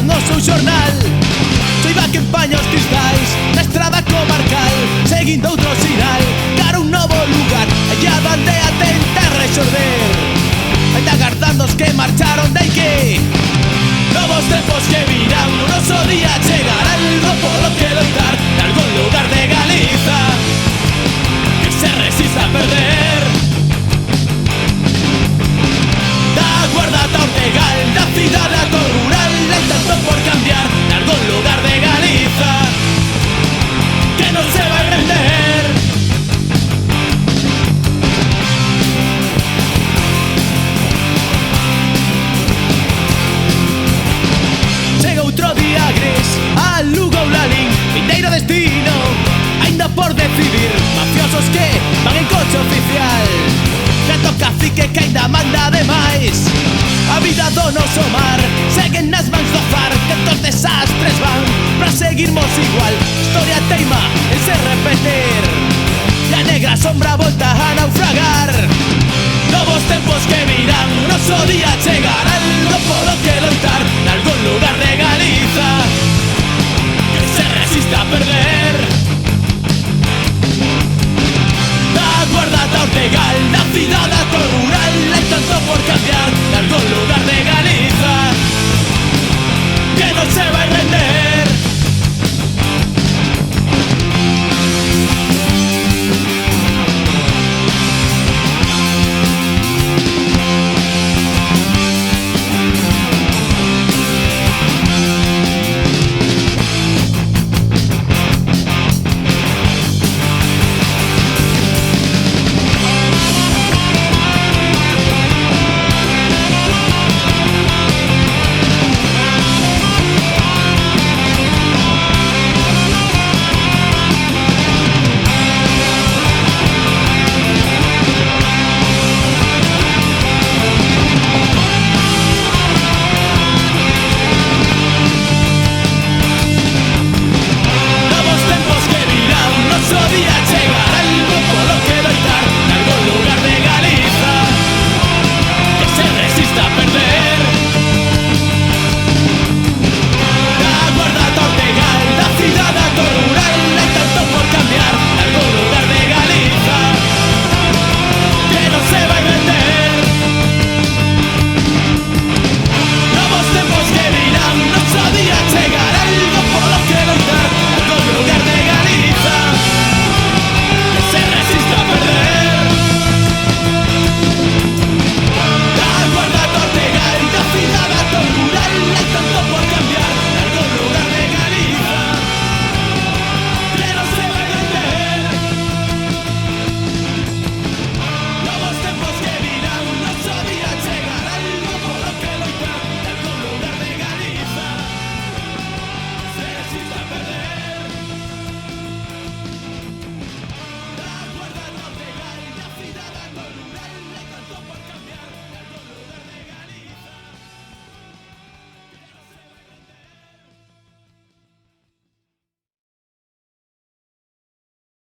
fan o seu xornal. Soiba que en paños cristais na estrada comarcal, seguindo outro sinal cara un novo lugar. Allá a aldea tenta rexorder, ainda agardando os que marcharon de aquí. Novos tempos que virán, o noso día chegará, algo polo que loitar nalgún lugar de Galiza que se resista a perder. Da Guarda ata Ortegal, da cidade ata o rural, loitando por cambiar nalgún lugar de Galiza que non se vai render. Chega outro día gris, a Lugo ou Lalín, vindeiro destino, ainda por decidir. Mafiosos que van en coche oficial, reto cacique que ainda manda demais. A vida do noso mar seguen nas mans do azar, que estos desastres van pra seguirmos igual. Historia teima en se repetir, e a negra sombra volta a naufragar. Novos tempos que virán, o noso día chegará,